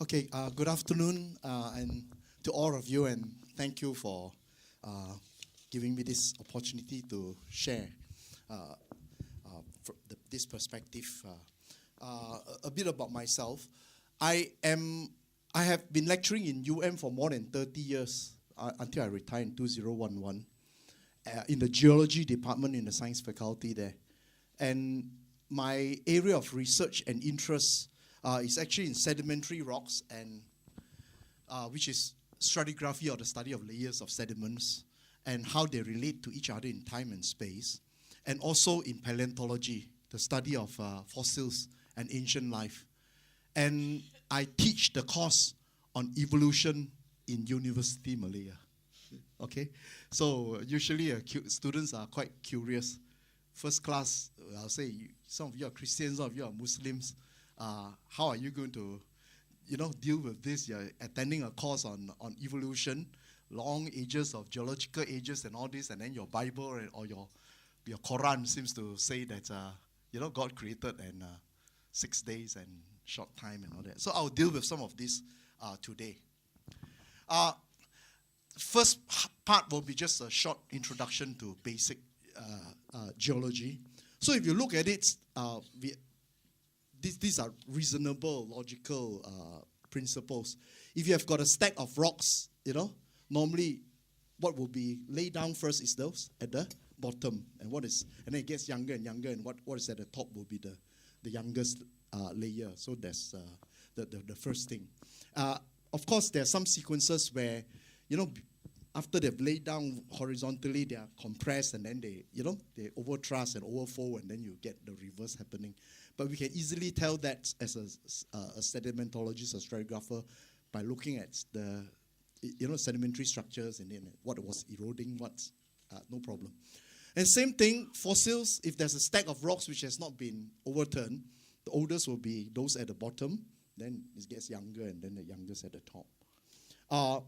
Okay, good afternoon, and to all of you, and thank you for giving me this opportunity to share this perspective. A bit about myself. I have been lecturing in UM for more than 30 years until I retired in 2011 in the Geology department in the science faculty there. And my area of research and interest is actually in sedimentary rocks, and which is stratigraphy, or the study of layers of sediments and how they relate to each other in time and space, and also in paleontology, the study of fossils and ancient life. And I teach the course on evolution in University Malaya. Okay, so usually students are quite curious. First class, I'll say, some of you are Christians, some of you are Muslims. How are you going to, deal with this? You're attending a course on evolution, long ages of geological ages and all this, and then your Bible or your Quran seems to say that, God created in 6 days and short time and all that. So I'll deal with some of this today. First part will be just a short introduction to basic geology. So if you look at it, these are reasonable, logical principles. If you have got a stack of rocks, normally what will be laid down first is those at the bottom, and then it gets younger and younger, and what is at the top will be the youngest layer. So that's the first thing. Of course, there are some sequences where, after they've laid down horizontally, they are compressed, and then they overthrust and overfold, and then you get the reverse happening. But we can easily tell that as a sedimentologist, a stratigrapher, by looking at the sedimentary structures and then what was eroding, no problem. And same thing, fossils, if there's a stack of rocks which has not been overturned, the oldest will be those at the bottom, then it gets younger, and then the youngest at the top.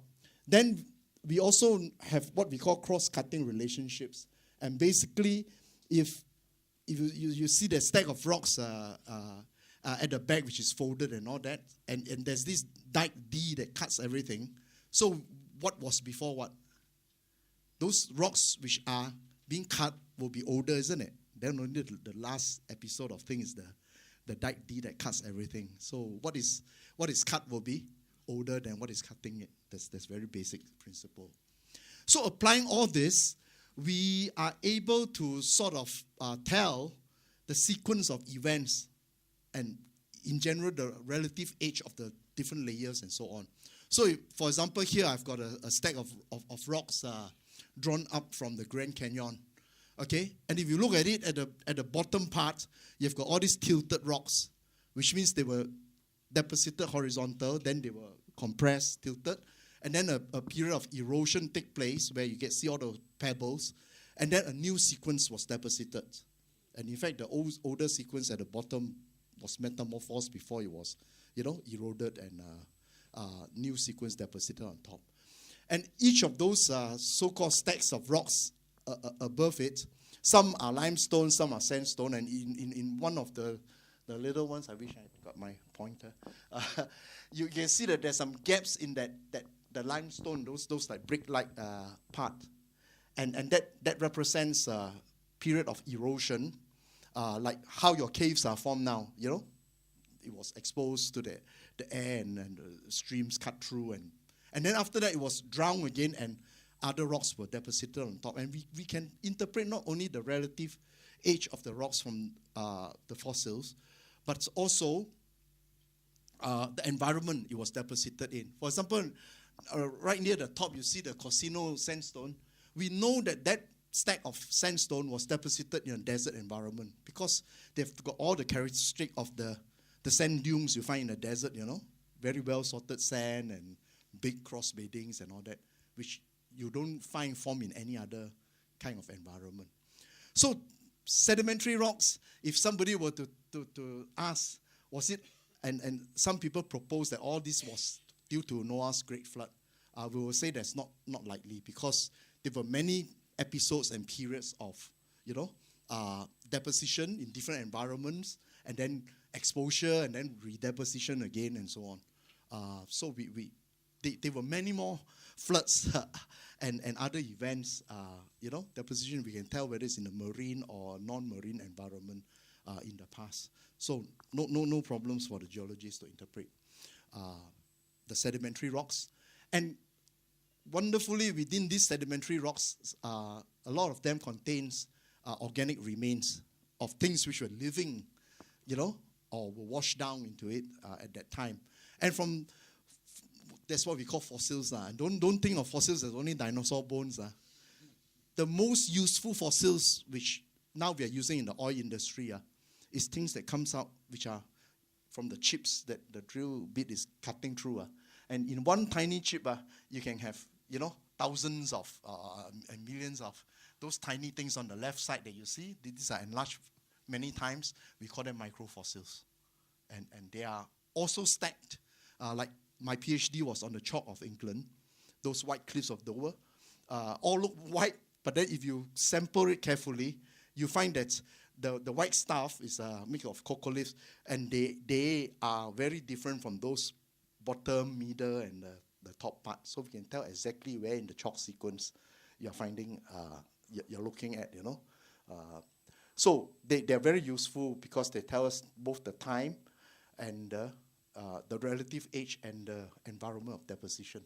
Then we also have what we call cross-cutting relationships. And basically, if you see the stack of rocks at the back, which is folded and all that, and there's this dike D that cuts everything. So what was before what? Those rocks which are being cut will be older, isn't it? Then only the last episode of thing is the dike D that cuts everything. So what is cut will be older than what is cutting it. That's very basic principle. So applying all this, we are able to sort of tell the sequence of events and, in general, the relative age of the different layers and so on. So, for example, here I've got a stack of rocks drawn up from the Grand Canyon. Okay, and if you look at it at the bottom part, you've got all these tilted rocks, which means they were deposited horizontal, then they were compressed, tilted, and then a period of erosion take place where you see all the pebbles, and then a new sequence was deposited. And in fact, the older sequence at the bottom was metamorphosed before it was, eroded, and new sequence deposited on top. And each of those so-called stacks of rocks above it, some are limestone, some are sandstone, and in one of the little ones, I wish I got my pointer, you can see that there's some gaps in the limestone, those like brick-like part. And that represents a period of erosion, like how your caves are formed now, It was exposed to the air, and the streams cut through. And then after that, it was drowned again, and other rocks were deposited on top. And we can interpret not only the relative age of the rocks from the fossils, but also the environment it was deposited in. For example, right near the top, you see the Cosino sandstone. We know that stack of sandstone was deposited in a desert environment because they've got all the characteristic of the sand dunes you find in the desert, Very well sorted sand and big cross beddings and all that, which you don't find formed in any other kind of environment. So sedimentary rocks, if somebody were to ask, was it, and some people propose that all this was due to Noah's great flood, we will say that's not likely, because there were many episodes and periods of, deposition in different environments, and then exposure, and then redeposition again, and so on. So there were many more floods and other events, deposition. We can tell whether it's in a marine or non-marine environment in the past. So no problems for the geologists to interpret the sedimentary rocks. And wonderfully, within these sedimentary rocks, a lot of them contains organic remains of things which were living, or were washed down into it at that time. And that's what we call fossils. And don't think of fossils as only dinosaur bones. The most useful fossils, which now we are using in the oil industry, is things that comes out which are from the chips that the drill bit is cutting through. And in one tiny chip, you can have, thousands of and millions of those tiny things on the left side that you see. These are enlarged many times. We call them microfossils. And they are also stacked. Like my PhD was on the chalk of England. Those white cliffs of Dover. All look white, but then if you sample it carefully, you find that the white stuff is made of coccoliths, and they are very different from those bottom, middle, and the top part. So we can tell exactly where in the chalk sequence you're finding, you're looking at, So they're very useful because they tell us both the time and the relative age and the environment of deposition.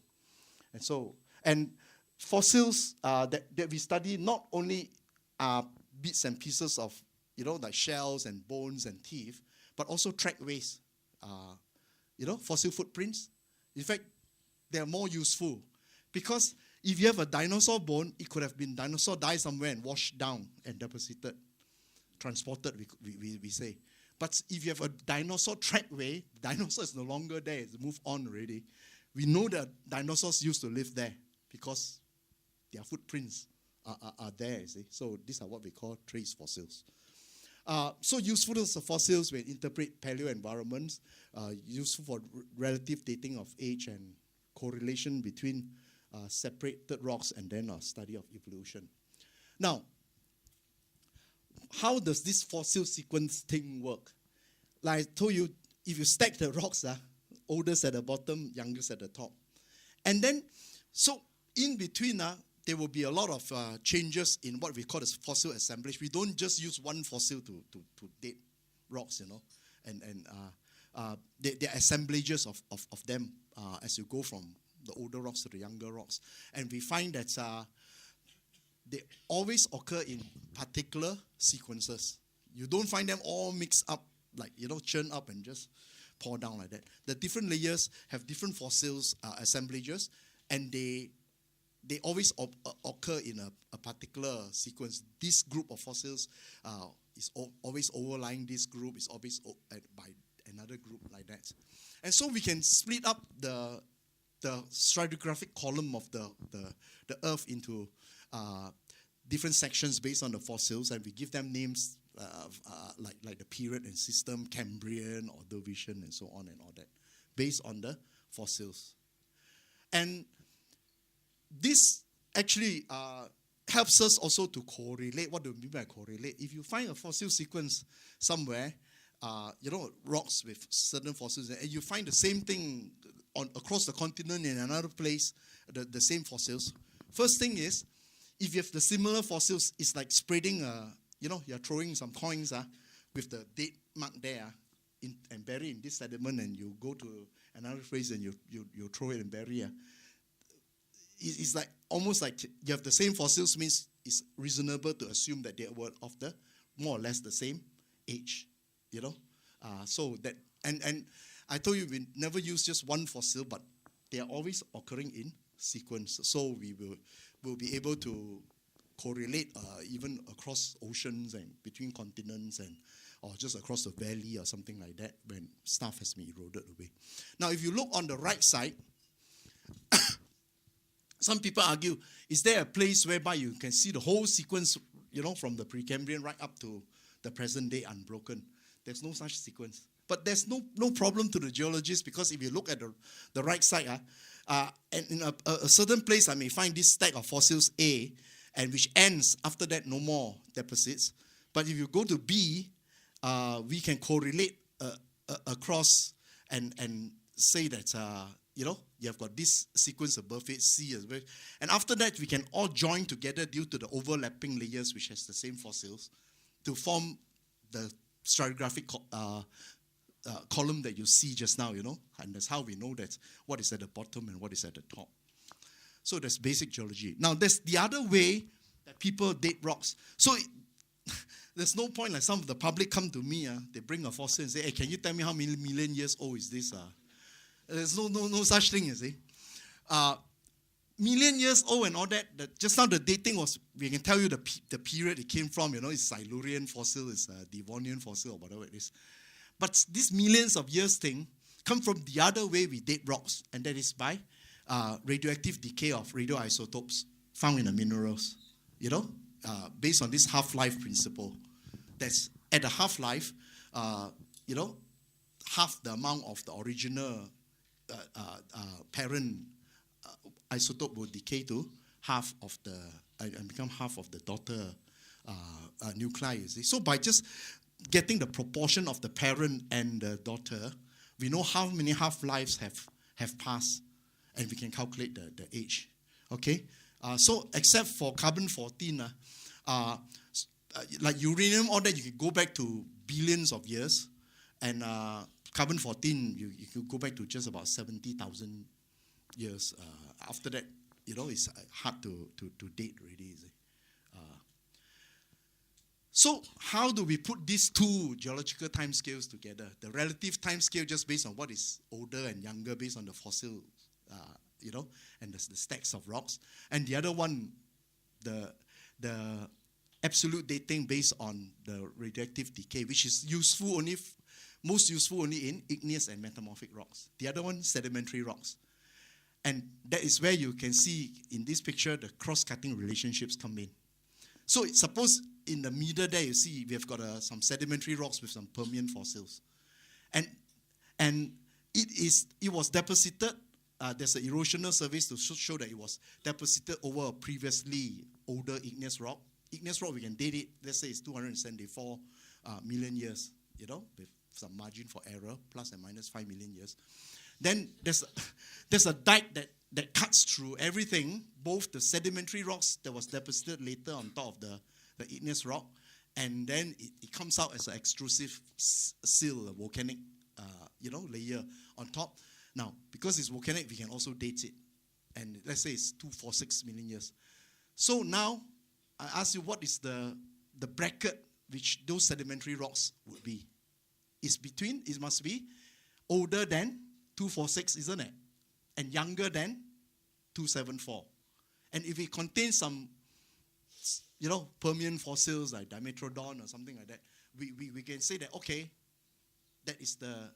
And fossils that we study not only are bits and pieces of, like shells and bones and teeth, but also trackways, fossil footprints. In fact, they're more useful because if you have a dinosaur bone, it could have been dinosaur died somewhere and washed down and deposited, transported, we say. But if you have a dinosaur trackway, dinosaur is no longer there, it's moved on already. We know that dinosaurs used to live there because their footprints are there, you see. So these are what we call trace fossils. So usefulness of fossils when interpret paleo environments, useful for relative dating of age and correlation between separated rocks and then a study of evolution. Now, how does this fossil sequence thing work? Like I told you, if you stack the rocks, oldest at the bottom, youngest at the top. And then, so in between, there will be a lot of changes in what we call as fossil assemblage. We don't just use one fossil to date rocks, and there are assemblages of them as you go from the older rocks to the younger rocks. And we find that they always occur in particular sequences. You don't find them all mixed up, like, churn up and just pour down like that. The different layers have different fossils, assemblages, and they always occur in a particular sequence. This group of fossils is always overlying this group, is always by another group like that. And so we can split up the stratigraphic column of the Earth into different sections based on the fossils, and we give them names like the period and system, Cambrian, Ordovician, and so on and all that, based on the fossils. And this actually helps us also to correlate. What do we mean by correlate? If you find a fossil sequence somewhere, rocks with certain fossils, and you find the same thing across the continent in another place, the same fossils. First thing is, if you have the similar fossils, it's like spreading, you're throwing some coins with the date mark there and bury in this sediment, and you go to another place and you throw it and bury it. It's like almost like you have the same fossils, means it's reasonable to assume that they were of the more or less the same age, So that and I told you we never use just one fossil, but they are always occurring in sequence. So we will be able to correlate even across oceans and between continents or just across the valley or something like that when stuff has been eroded away. Now, if you look on the right side, some people argue, is there a place whereby you can see the whole sequence, from the Precambrian right up to the present day unbroken? There's no such sequence. But there's no problem to the geologists, because if you look at the right side, and in a certain place I may find this stack of fossils A, and which ends after that no more deposits. But if you go to B, we can correlate across and say that, you have got this sequence above it, C as well. And after that, we can all join together due to the overlapping layers, which has the same fossils, to form the stratigraphic column that you see just now, and that's how we know that what is at the bottom and what is at the top. So that's basic geology. Now, there's the other way that people date rocks. So there's no point like some of the public come to me, they bring a fossil and say, hey, can you tell me how many million years old is this? There's no such thing, you see. Million years old and all that, just now the dating was, we can tell you the period it came from, it's Silurian fossil, it's a Devonian fossil or whatever it is. But this millions of years thing come from the other way we date rocks, and that is by radioactive decay of radioisotopes found in the minerals, based on this half-life principle. That's at the half-life, half the amount of the original parent isotope will decay to half of the, and become half of the daughter nuclei, you see. So by just getting the proportion of the parent and the daughter, we know how many half-lives have passed, and we can calculate the age. Okay? So except for carbon-14, like uranium, all that, you can go back to billions of years, and carbon-14, you can go back to just about 70,000 years. After that, it's hard to date already, is it? So how do we put these two geological timescales together? The relative timescale just based on what is older and younger based on the fossil, and the stacks of rocks. And the other one, the absolute dating based on the radioactive decay, which is most useful only in igneous and metamorphic rocks. The other one, sedimentary rocks. And that is where you can see in this picture the cross-cutting relationships come in. So suppose in the middle there you see we have got some sedimentary rocks with some Permian fossils. And it was deposited, there's an erosional surveys to show that it was deposited over a previously older igneous rock. Igneous rock, we can date it, let's say it's 274 million years, with some margin for error, plus and minus 5 million years. Then there's a dike that cuts through everything, both the sedimentary rocks that was deposited later on top of the igneous rock, and then it comes out as an extrusive sill, a volcanic layer on top. Now, because it's volcanic, we can also date it. And let's say it's 246 million years. So now, I ask you, what is the bracket which those sedimentary rocks would be? It must be older than 246, isn't it? And younger than 274. And if it contains some, Permian fossils like Dimetrodon or something like that, we can say that, okay, that is the,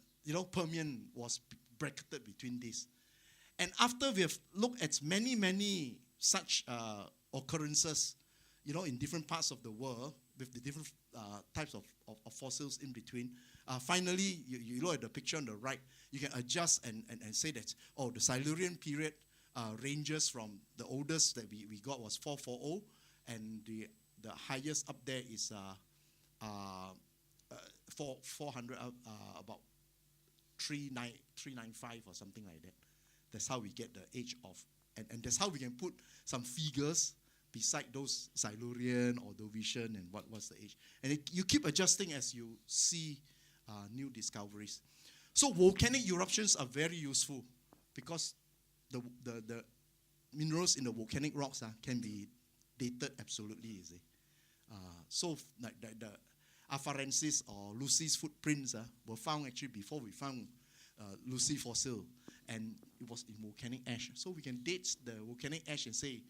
Permian was bracketed between these. And after we have looked at many, many such occurrences, in different parts of the world, with the different types of fossils in between, finally, you look at the picture on the right, you can adjust and say that, the Silurian period ranges from the oldest that we got was 440, and the highest up there is 400, about 395 or something like that. That's how we get the age of, and that's how we can put some figures beside those Silurian or Ordovician and what's the age. And you keep adjusting as you see new discoveries. So volcanic eruptions are very useful because the minerals in the volcanic rocks can be dated absolutely easy. So like the Afarensis or Lucy's footprints were found actually before we found Lucy fossil, and it was in volcanic ash. So we can date the volcanic ash and say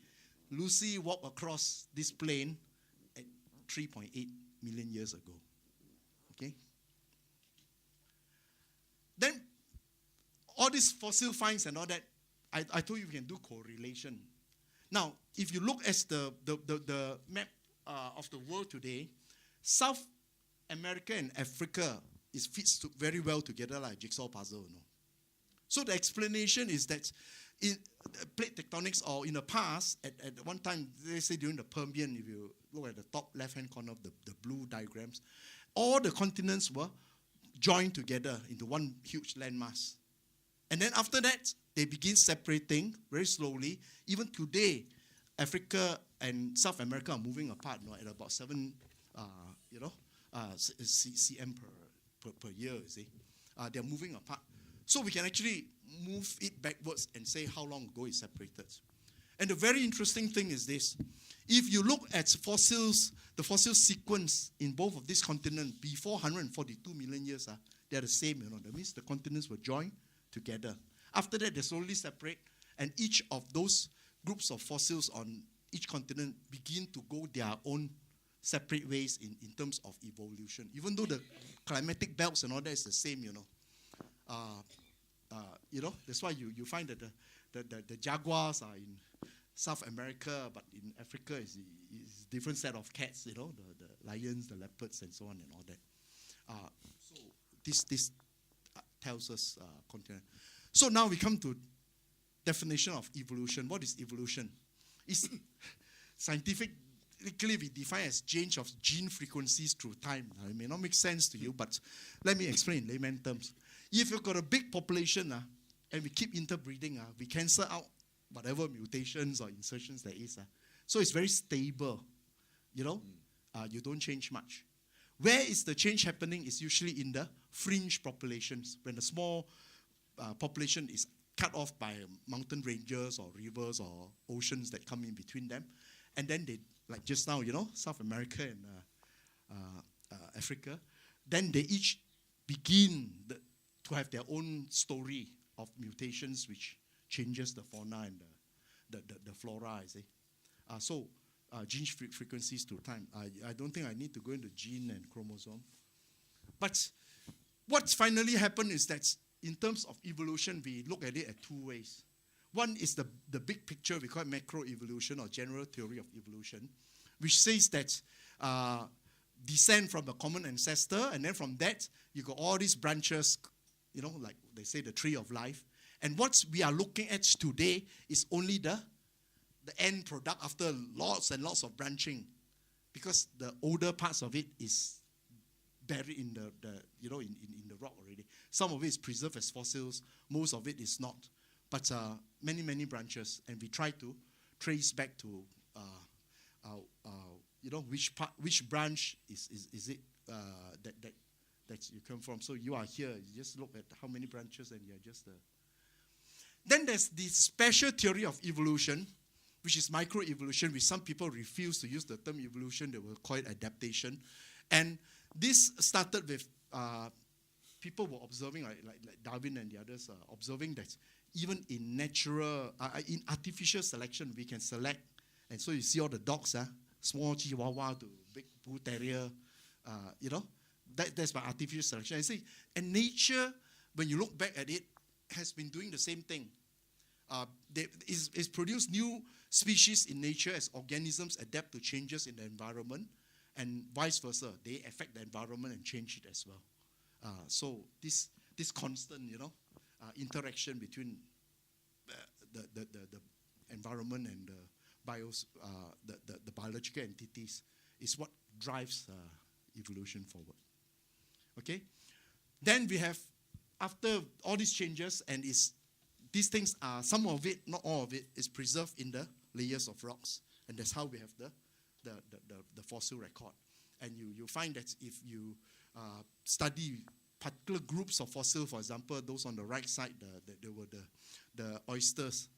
Lucy walked across this plain at 3.8 million years ago. Okay? Then, all these fossil finds and all that, I told you we can do correlation. Now, if you look at the map of the world today, South America and Africa fits very well together like a jigsaw puzzle. So the explanation is that in plate tectonics, or in the past, at one time, let's say during the Permian, if you look at the top left-hand corner of the blue diagrams, all the continents were joined together into one huge landmass. And then after that, they begin separating very slowly. Even today, Africa and South America are moving apart, at about 7, cm per year, you see. They're moving apart. So we can actually move it backwards and say how long ago it separated. And the very interesting thing is this. If you look at fossils, the fossil sequence in both of these continents before 142 million years, they're the same. That means the continents were joined together. After that, they slowly separate, and each of those groups of fossils on each continent begin to go their own separate ways in terms of evolution. Even though the climatic belts and all that is the same, that's why you find that the jaguars are in South America, but in Africa is different set of cats, the lions, the leopards, and so on and all that. So this tells us continent. So now we come to definition of evolution. What is evolution? It's scientifically we define as change of gene frequencies through time. Now, it may not make sense to you, but let me explain in layman terms. If you've got a big population and we keep interbreeding, we cancel out whatever mutations or insertions there is. So it's very stable. You don't change much. Where is the change happening is usually in the fringe populations, when the small population is cut off by mountain ranges or rivers or oceans that come in between them. And then they, like just now, South America and Africa, then they each begin to have their own story of mutations which changes the fauna and the flora, I say. So gene frequencies through time. I don't think I need to go into gene and chromosome. But what's finally happened is that in terms of evolution, we look at it at two ways. One is the big picture, we call it macroevolution or general theory of evolution, which says that descend from a common ancestor, and then from that, you got all these branches, like they say the tree of life. And what we are looking at today is only the end product after lots and lots of branching, because the older parts of it is buried in in the rock already. Some of it is preserved as fossils, most of it is not. But many branches, and we try to trace back to which branch is it that you come from. So you are here. You just look at how many branches, and you are just. Then there's the special theory of evolution, which is microevolution, which some people refuse to use the term evolution. They will call it adaptation, and this started with people were observing, like Darwin and the others, observing that even in in artificial selection, we can select. And so you see all the dogs, small Chihuahua to big Bull Terrier, that's by artificial selection. I say, and nature, when you look back at it, has been doing the same thing. It's produced new species in nature as organisms adapt to changes in the environment, and vice versa. They affect the environment and change it as well. So this constant, interaction between the environment and the biological entities is what drives evolution forward. Okay? Then we have, after all these changes, and these things are, some of it, not all of it, is preserved in the layers of rocks. And that's how we have the fossil record. And you find that if you study particular groups of fossils, for example, those on the right side, there were the oysters.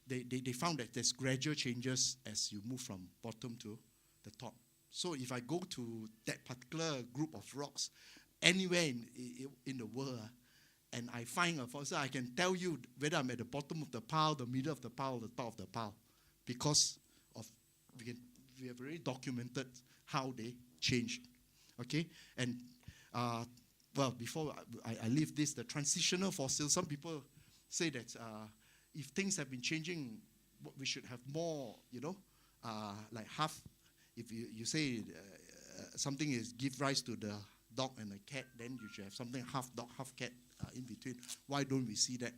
They found that there's gradual changes as you move from bottom to the top. So if I go to that particular group of rocks, anywhere in the world, and I find a fossil, I can tell you whether I'm at the bottom of the pile, the middle of the pile, or the top of the pile, because we have already documented how they changed. Okay? And, before I leave this, the transitional fossils, some people say that if things have been changing, we should have more, like half. If you say something is give rise to the dog and a cat, then you should have something half dog, half cat in between. Why don't we see that?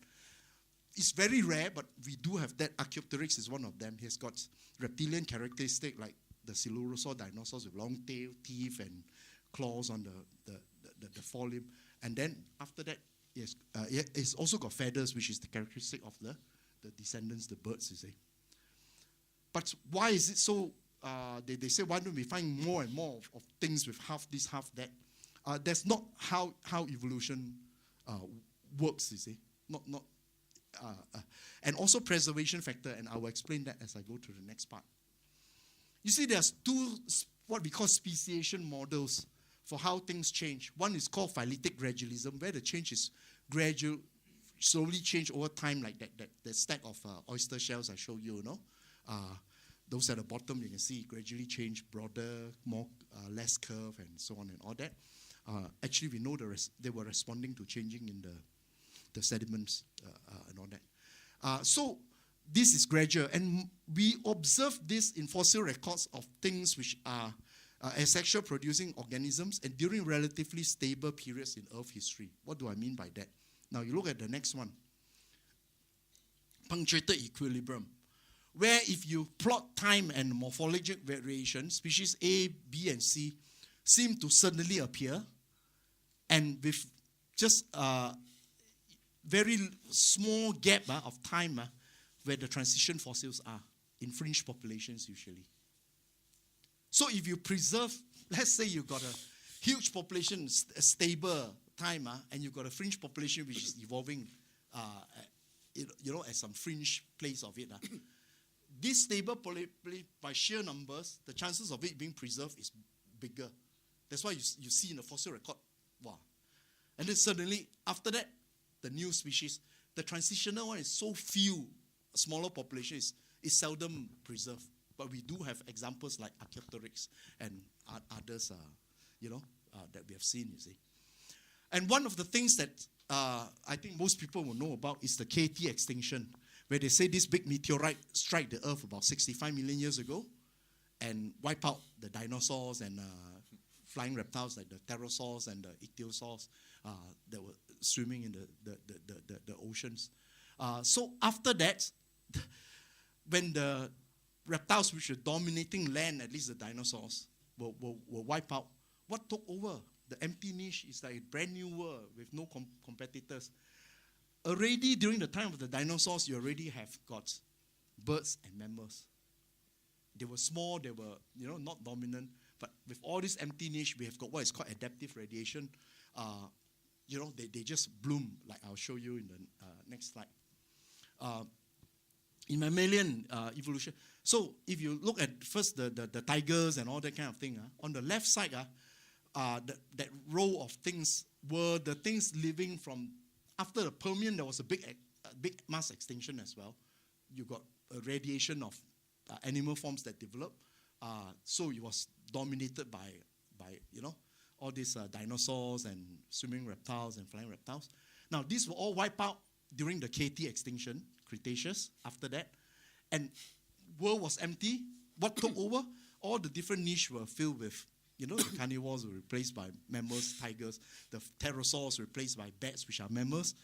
It's very rare, but we do have that. Archaeopteryx is one of them. He has got reptilian characteristic like the Coelurosaur dinosaurs with long tail, teeth, and claws on the forelimb. And then after that, Yes, it's also got feathers, which is the characteristic of the descendants, the birds, you see. But why is it so? They say, why don't we find more and more of things with half this, half that? That's not how evolution works, you see. And also preservation factor, and I will explain that as I go to the next part. You see, there's two what we call speciation models for how things change. One is called phyletic gradualism, where the change is gradual, slowly change over time, like that stack of oyster shells I showed you, those at the bottom, you can see gradually change, broader, more less curve, and so on and all that. Actually, we know they were responding to changing in the sediments and all that. So this is gradual, and we observe this in fossil records of things which are asexual producing organisms and during relatively stable periods in Earth history. What do I mean by that? Now you look at the next one. Punctuated equilibrium, where if you plot time and morphologic variation, species A, B, and C seem to suddenly appear, and with just a very small gap of time where the transition fossils are, in fringe populations usually. So if you preserve, let's say you've got a huge population, a stable time, and you've got a fringe population which is evolving, at some fringe place of it. This stable population, by sheer numbers, the chances of it being preserved is bigger. That's why you see in the fossil record, wow. And then suddenly, after that, the new species, the transitional one is so few, a smaller population is seldom preserved. But we do have examples like Archaeopteryx and others, that we have seen, you see. And one of the things that I think most people will know about is the KT extinction, where they say this big meteorite struck the Earth about 65 million years ago and wiped out the dinosaurs and flying reptiles like the pterosaurs and the ichthyosaurs that were swimming in the oceans. So after that, when the reptiles which were dominating land, at least the dinosaurs, were wiped out, what took over? The empty niche is like a brand new world with no competitors. Already during the time of the dinosaurs, you already have got birds and mammals. They were small, they were not dominant, but with all this empty niche, we have got what is called adaptive radiation. They just bloom, like I'll show you in the next slide. In mammalian evolution, so if you look at first the tigers and all that kind of thing, on the left side, that row of things were the things living from after the Permian. There was a big mass extinction as well. You got a radiation of animal forms that developed. So it was dominated by all these dinosaurs and swimming reptiles and flying reptiles. Now these were all wiped out during the KT extinction, Cretaceous. After that, and world was empty. What took over? All the different niches were filled with, the carnivores were replaced by mammals, tigers. The pterosaurs were replaced by bats, which are mammals.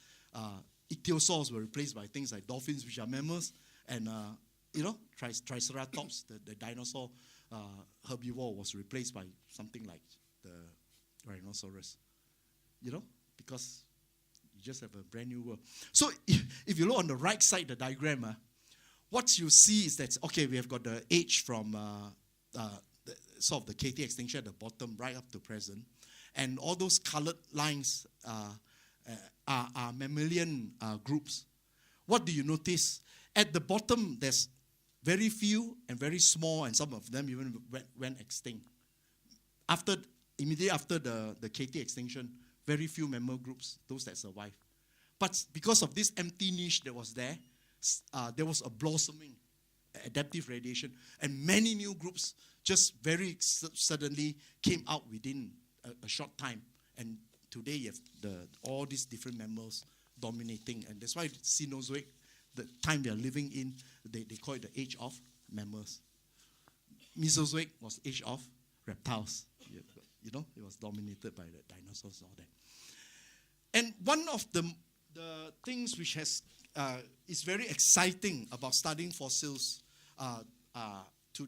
Ichthyosaurs were replaced by things like dolphins, which are mammals. And, Triceratops, the dinosaur herbivore, was replaced by something like the rhinoceros. Because you just have a brand new world. So if you look on the right side, the diagram, what you see is that, okay, we have got the age from sort of the KT extinction at the bottom right up to present. And all those colored lines are mammalian groups. What do you notice? At the bottom, there's very few and very small, and some of them even went extinct. Immediately after the KT extinction, very few mammal groups, those that survived. But because of this empty niche that was there was a blossoming, adaptive radiation, and many new groups just very suddenly came out within a short time. And today you have all these different mammals dominating, and that's why Cenozoic, the time we are living in, they call it the age of mammals. Mesozoic was age of reptiles. It was dominated by the dinosaurs and all that. And one of the things which is very exciting about studying fossils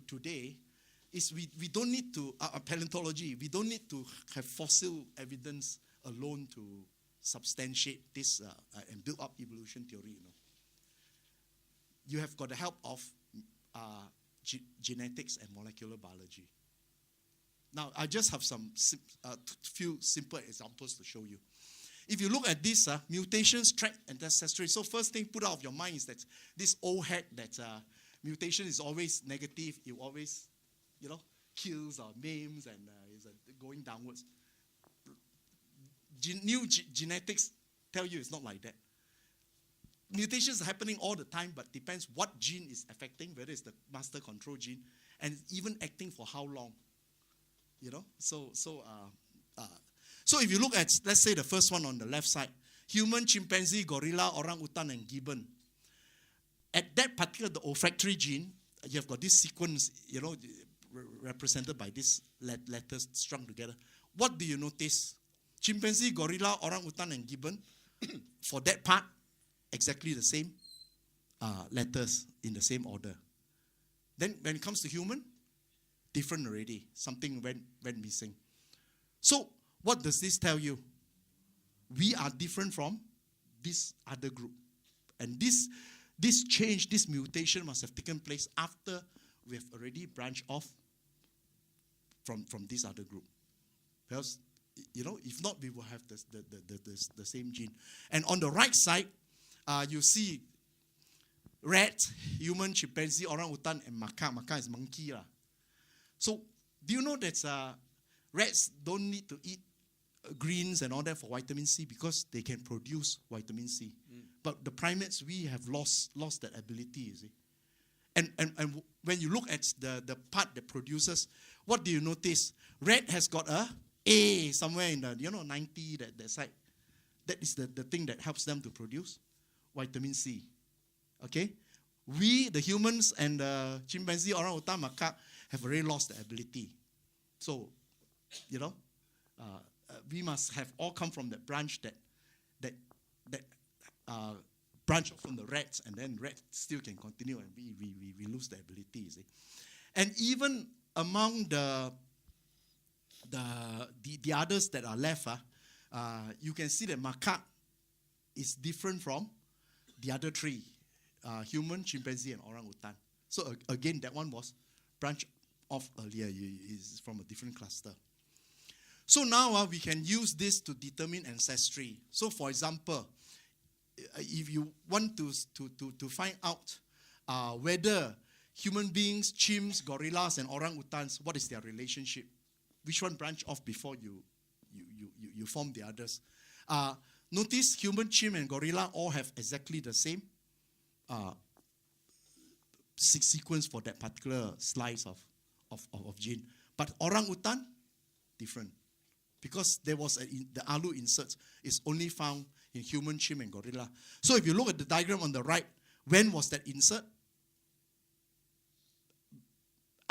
today is we don't need to, paleontology, we don't need to have fossil evidence alone substantiate this and build up evolution theory, you have got the help of genetics and molecular biology. Now, I just have some few simple examples to show you. If you look at this, mutations, track, and ancestry. So first thing put out of your mind is that this old hack that mutation is always negative. It always, kills or maims and is going downwards. New genetics tell you it's not like that. Mutations are happening all the time, but depends what gene is affecting, whether it's the master control gene, and even acting for how long. So if you look at, let's say, the first one on the left side, human, chimpanzee, gorilla, orangutan, and gibbon. At that particular, the olfactory gene, you have got this sequence, represented by these letters strung together. What do you notice? Chimpanzee, gorilla, orangutan, and gibbon, for that part, exactly the same letters in the same order. Then when it comes to human, different already. Something went missing. So what does this tell you? We are different from this other group. And this change, this mutation must have taken place after we have already branched off from this other group. Because, if not, we will have the same gene. And on the right side, you see rat, human, chimpanzee, orangutan, and macaque. Macaque is monkey. So, do you know that rats don't need to eat greens and all that for vitamin C because they can produce vitamin C? But the primates, we have lost that ability, you see. And when you look at the part that produces, what do you notice? Rat has got A somewhere in the 90 that side. That is the thing that helps them to produce vitamin C. Okay? We, the humans, and the chimpanzee, orangutan, macaque, have already lost the ability. So, we must have all come from that branch that branch from the rats, and then rats still can continue, and we lose the ability, you see. And even among the others that are left, you can see that macaque is different from the other three, human, chimpanzee, and orangutan. So again, that one was branched off earlier. It's from a different cluster. So now we can use this to determine ancestry. So for example, if you want to find out whether human beings, chimps, gorillas, and orangutans, what is their relationship? Which one branch off before you form the others? Notice human, chimp, and gorilla all have exactly the same sequence for that particular slice of gene. But orangutan, different. Because there was the alu insert is only found in human, chimp, and gorilla. So if you look at the diagram on the right, when was that insert?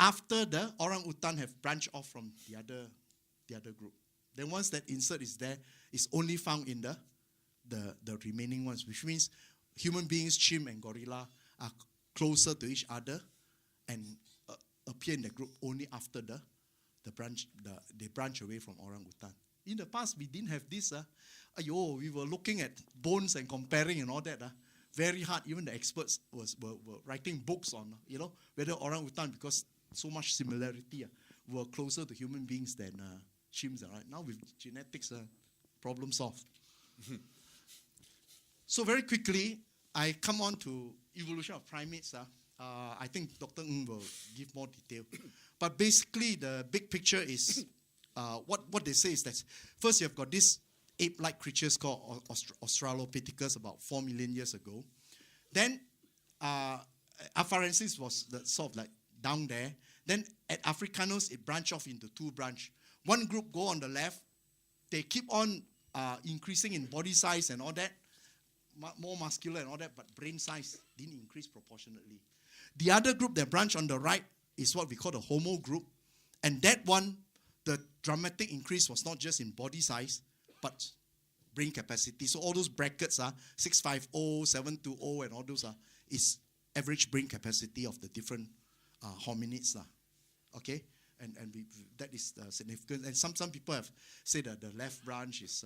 After the orangutan have branched off from the other group. Then once that insert is there, it's only found in the remaining ones, which means human beings, chimp, and gorilla are closer to each other and appear in the group only after they branch away from orangutan. In the past, we didn't have this. We were looking at bones and comparing and all that. Very hard. Even the experts were writing books on, whether orangutan, because so much similarity, were closer to human beings than chimps. Right? Now with genetics, problem solved. So very quickly, I come on to evolution of primates. I think Dr. Ng will give more detail. But basically, the big picture is what they say is that first you have got these ape-like creatures called Australopithecus about 4 million years ago. Then Afarensis was sort of like down there. Then at Africanus, it branched off into two branches. One group go on the left. They keep on increasing in body size and all that, more muscular and all that, but brain size didn't increase proportionately. The other group that branched on the right is what we call the Homo group. And that one, the dramatic increase was not just in body size, but brain capacity. So all those brackets are 650, 720, and all those is average brain capacity of the different hominids. Okay? And that is significant. And some people have said that the left branch is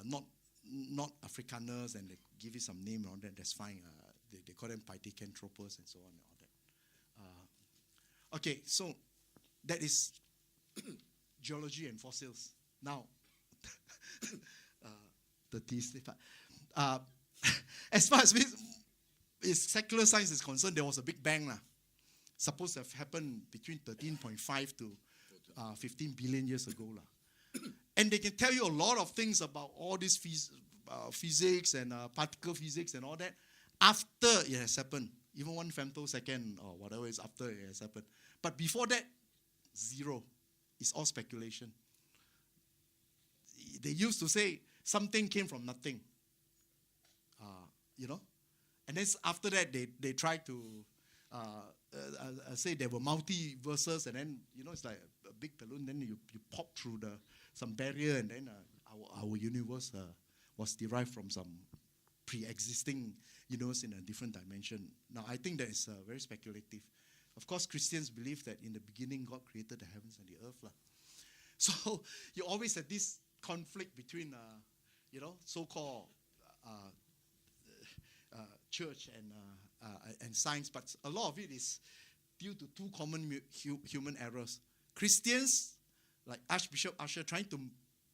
not not Afrikaners, and they give it some name on that, that's fine. They call them Pithecanthropus and so on and all that. Okay, so that is geology and fossils. Now, the theistic part. As far as secular science is concerned, there was a big bang. Supposed to have happened between 13.5 to 15 billion years ago. And they can tell you a lot of things about all this physics and particle physics and all that after it has happened. Even 1 femtosecond or whatever is after it has happened. But before that, zero. It's all speculation. They used to say something came from nothing. And then after that, they tried to say there were multiverses, and then, it's like a big balloon, then you pop through some barrier, and then our universe was derived from some pre-existing universe in a different dimension. Now, I think that is very speculative. Of course, Christians believe that in the beginning, God created the heavens and the earth. So you always have this conflict between, so-called church and science, but a lot of it is due to two common human errors. Christians, like Archbishop Usher, trying to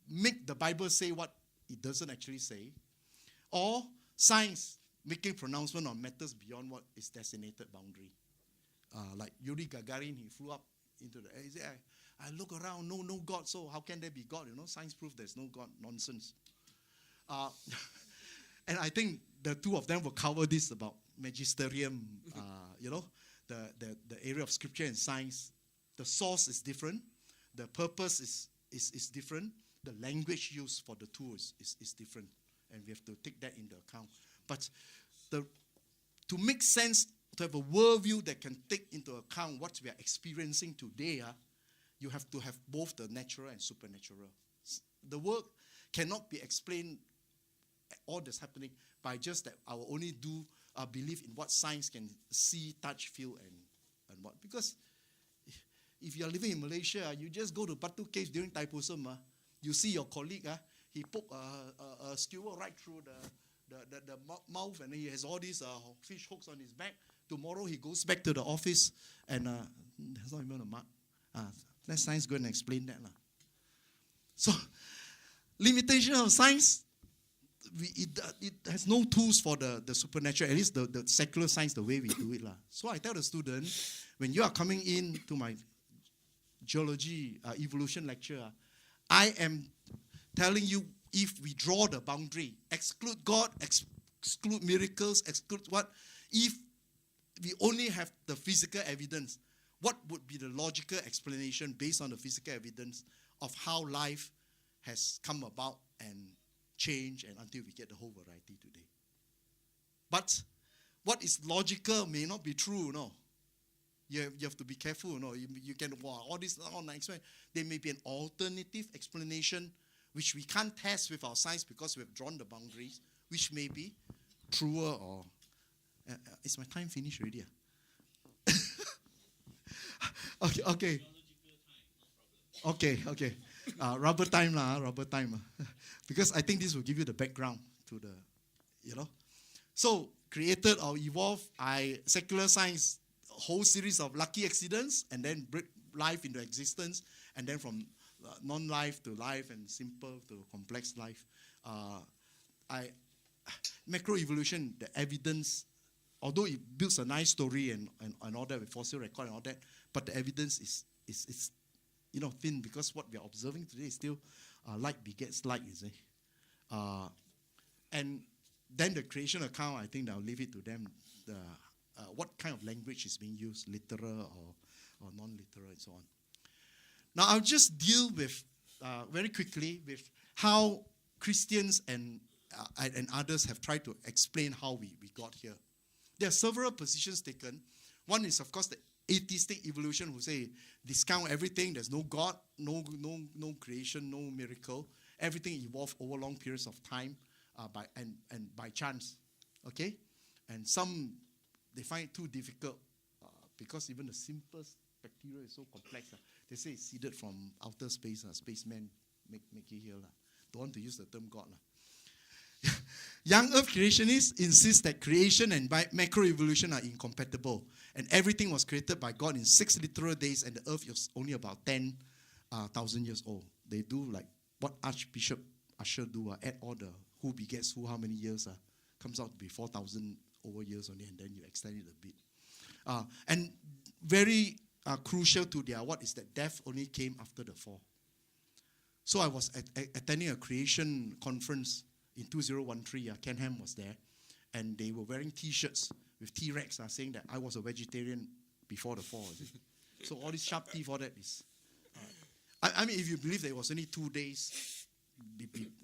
make the Bible say what it doesn't actually say, or science making pronouncement on matters beyond what is designated boundary. Like Yuri Gagarin, he flew up into the air. He said, I look around, no God, so how can there be God? Science proves there's no God. Nonsense. And I think the two of them will cover this about magisterium, the area of scripture and science. The source is different. The purpose is different. The language used for the two is different. And we have to take that into account. But to make sense, to have a worldview that can take into account what we are experiencing today, you have to have both the natural and supernatural. The world cannot be explained, all that's happening, by just that I will only believe in what science can see, touch, feel, and what. Because if you are living in Malaysia, you just go to Batu Caves during Thaipusam, you see your colleague, he poked a skewer right through the mouth, and he has all these fish hooks on his back. Tomorrow he goes back to the office, and there's not even a mark. Let science go and explain that. So, limitation of science, it has no tools for the supernatural, at least the secular science, the way we do it. So I tell the student, when you are coming in to my geology evolution lecture, I am telling you, if we draw the boundary, exclude God, exclude miracles, exclude what? If we only have the physical evidence, what would be the logical explanation based on the physical evidence of how life has come about and changed, and until we get the whole variety today? But what is logical may not be true, no. You have to be careful, no. You can, all this online explanation. There may be an alternative explanation which we can't test with our science because we have drawn the boundaries, which may be truer or... is my time finished already? Okay. Rubber time. Because I think this will give you the background to the, So, created or evolved, secular science, a whole series of lucky accidents, and then bring life into existence, and then from non-life to life, and simple to complex life. Macroevolution, the evidence, although it builds a nice story and all that with fossil record and all that, but the evidence is thin, because what we are observing today is still light begets light, you see. And then the creation account, I think I'll leave it to them. What kind of language is being used, literal or non-literal and so on. Now I'll just deal with, very quickly, with how Christians and others have tried to explain how we got here. There are several positions taken. One is, of course, the atheistic evolution, who say discount everything. There's no God, no creation, no miracle. Everything evolved over long periods of time by chance. Okay, and some they find it too difficult because even the simplest bacteria is so complex. They say it's seeded from outer space. Spacemen make it here. Don't want to use the term God. Young Earth creationists insist that creation and macroevolution are incompatible, and everything was created by God in 6 literal days, and the Earth was only about 10,000 years old. They do like what Archbishop Usher do, add all the who begets who, how many years, comes out to be 4,000 over years only, and then you extend it a bit. And very crucial to their what is that death only came after the fall. So I was attending a creation conference in 2013. Ken Ham was there, and they were wearing T-shirts with T-Rex saying that I was a vegetarian before the fall. So all these sharp teeth, all that is... I mean, if you believe that it was only 2 days,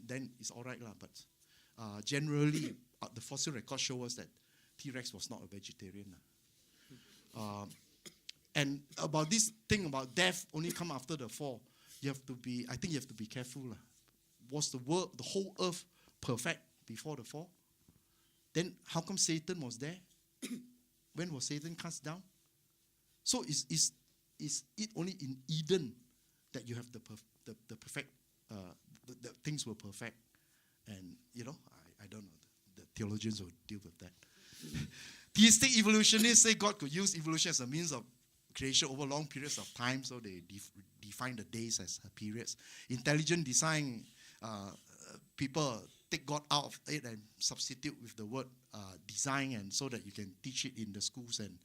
then it's all right. But generally, the fossil records show us that T-Rex was not a vegetarian. And about this thing about death only come after the fall, I think you have to be careful. Was the whole earth perfect before the fall? Then how come Satan was there? When was Satan cast down? So is it only in Eden that you have the perfect, the things were perfect? And, I don't know. The theologians will deal with that. Theistic evolutionists say God could use evolution as a means of creation over long periods of time, so they define the days as periods. Intelligent design, people take God out of it and substitute with the word design, and so that you can teach it in the schools, and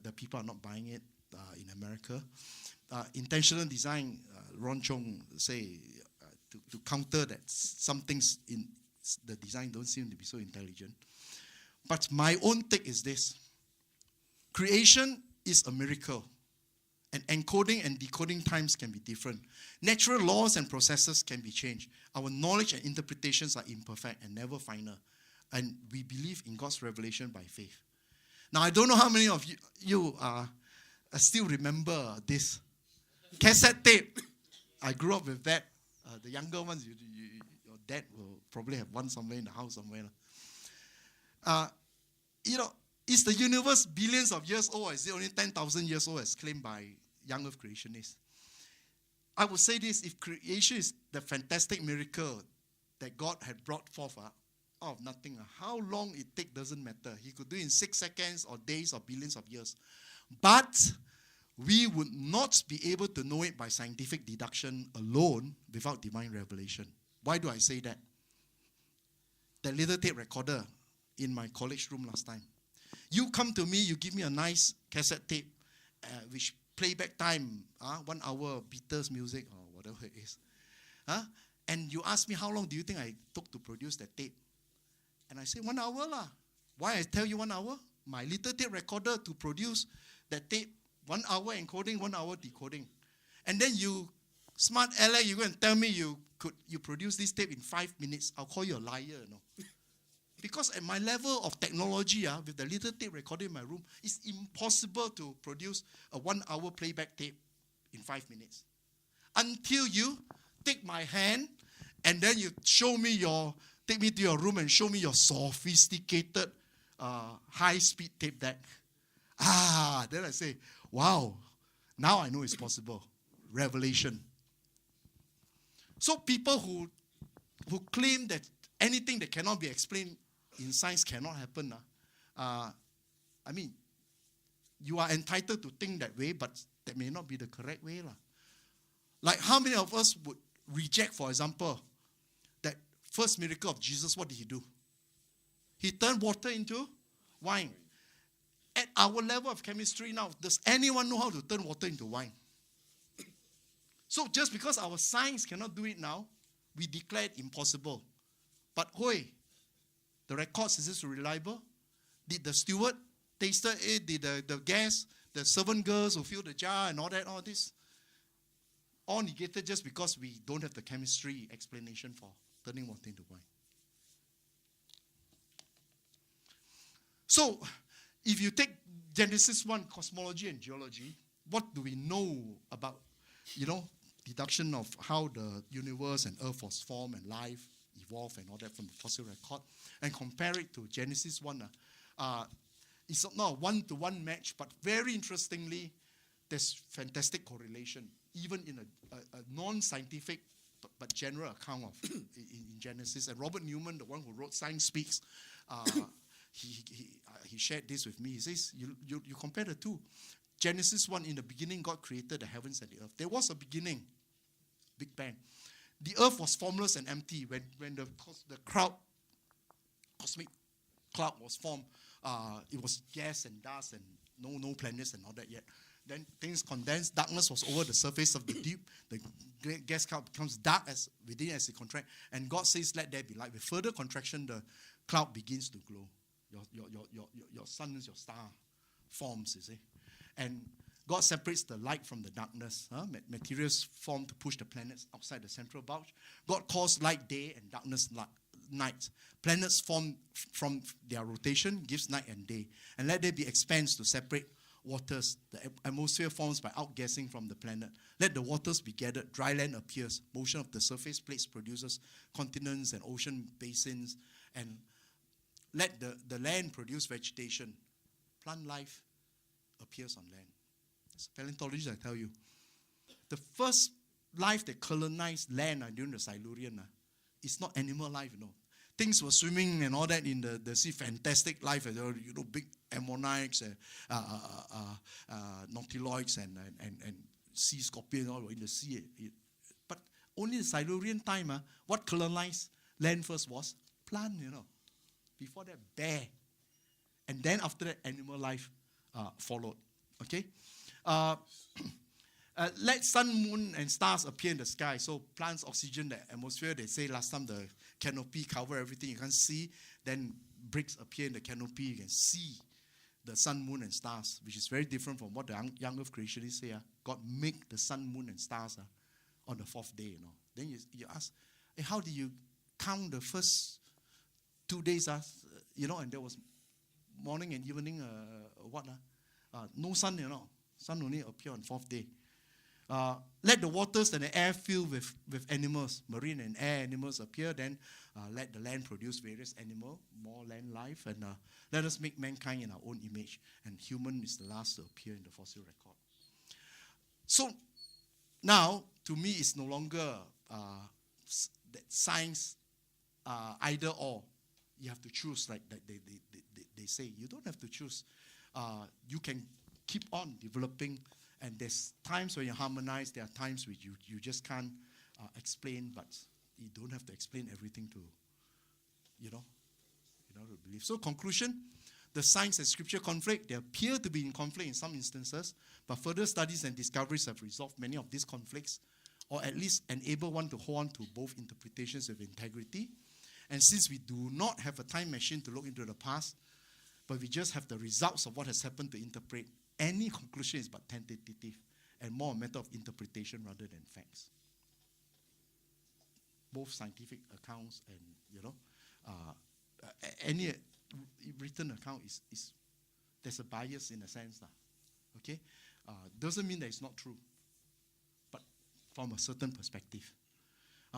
the people are not buying it in America. Intentional design, Ron Chong say, to counter that some things in the design don't seem to be so intelligent. But my own take is this. Creation is a miracle, and encoding and decoding times can be different. Natural laws and processes can be changed. Our knowledge and interpretations are imperfect and never final. And we believe in God's revelation by faith. Now, I don't know how many of you still remember this. Cassette tape. I grew up with that. The younger ones, your dad will probably have one somewhere in the house somewhere. Is the universe billions of years old, or is it only 10,000 years old as claimed by young Earth creationists? I would say this: if creation is the fantastic miracle that God had brought forth out of nothing, how long it takes doesn't matter. He could do it in 6 seconds or days or billions of years. But we would not be able to know it by scientific deduction alone without divine revelation. Why do I say that? That little tape recorder in my college room last time. You come to me, you give me a nice cassette tape, which playback time, 1 hour of Beatles music or whatever it is. And you ask me, how long do you think I took to produce that tape? And I say, 1 hour lah. Why I tell you 1 hour? My little tape recorder to produce that tape, 1 hour encoding, 1 hour decoding. And then you, smart aleck, you go and tell me you produce this tape in 5 minutes. I'll call you a liar, Because at my level of technology, with the little tape recorder in my room, it's impossible to produce a 1 hour playback tape in 5 minutes. Until you take my hand and then you take me to your room and show me your sophisticated high-speed tape deck. Then I say, wow, now I know it's possible. Revelation. So people who claim that anything that cannot be explained in science cannot happen. You are entitled to think that way, but that may not be the correct way. Like how many of us would reject, for example, that first miracle of Jesus? What did he do? He turned water into wine. At our level of chemistry now, does anyone know how to turn water into wine? So just because our science cannot do it now, we declare it impossible. But the records, is this reliable? Did the steward tasted it? Did the guests, the servant girls who filled the jar and all this? All negated just because we don't have the chemistry explanation for turning water into wine. So, if you take Genesis 1, cosmology and geology, what do we know about, deduction of how the universe and earth was formed and life evolved and all that from the fossil record, and compare it to Genesis 1. It's not a one-to-one match, but very interestingly, there's fantastic correlation, even in a non-scientific but general account of in Genesis. And Robert Newman, the one who wrote Science Speaks, he shared this with me. He says, you compare the two. Genesis 1, in the beginning, God created the heavens and the earth. There was a beginning, Big Bang. The earth was formless and empty when the cosmic cloud was formed. It was gas and dust and no planets and all that yet. Then things condensed. Darkness was over the surface of the deep. The gas cloud becomes dark as it contracts. And God says, "Let there be light." With further contraction, the cloud begins to glow. Your sun, your star forms, you see. And God separates the light from the darkness. Materials form to push the planets outside the central bulge. God calls light day and darkness night. Planets form from their rotation, gives night and day. And let there be expanse to separate waters. The atmosphere forms by outgassing from the planet. Let the waters be gathered. Dry land appears. Motion of the surface plates produces continents and ocean basins. And let the land produce vegetation. Plant life appears on land. It's paleontology, I tell you. The first life that colonized land during the Silurian is not animal life, Things were swimming and all that in the sea, fantastic life, big ammonites, nautiloids, and sea scorpions all in the sea. But only the Silurian time, what colonized land first was plant, Before that, bear. And then after that, animal life followed. Okay? Let sun, moon, and stars appear in the sky. So plants oxygen the atmosphere. They say last time the canopy cover everything. You can't see. Then bricks appear in the canopy. You can see the sun, moon, and stars, which is very different from what the young earth creationists say. God make the sun, moon, and stars on the fourth day. Then you ask, how do you count the first 2 days? And there was morning and evening. No sun. Sun only appear on fourth day. Let the waters and the air fill with animals. Marine and air animals appear. Then let the land produce various animals, more land life. And let us make mankind in our own image. And human is the last to appear in the fossil record. So now, to me, it's no longer that science either or. You have to choose, like they say. You don't have to choose. You can keep on developing. And there's times when you harmonize. There are times which you just can't explain, but you don't have to explain everything to believe. So conclusion, the science and scripture conflict. They appear to be in conflict in some instances, but further studies and discoveries have resolved many of these conflicts, or at least enable one to hold on to both interpretations with integrity. And since we do not have a time machine to look into the past, but we just have the results of what has happened to interpret, any conclusion is but tentative and more a matter of interpretation rather than facts. Both scientific accounts and, any written account is there's a bias in a sense. Okay? Doesn't mean that it's not true, but from a certain perspective.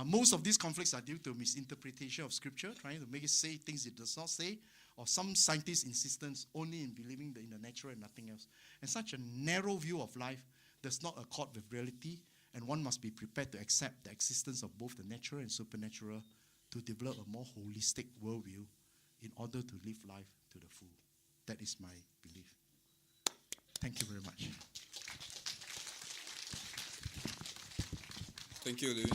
Most of these conflicts are due to misinterpretation of scripture, trying to make it say things it does not say, or some scientists' insistence only in believing in the natural and nothing else. And such a narrow view of life does not accord with reality, and one must be prepared to accept the existence of both the natural and supernatural to develop a more holistic worldview in order to live life to the full. That is my belief. Thank you very much. Thank you, Louis.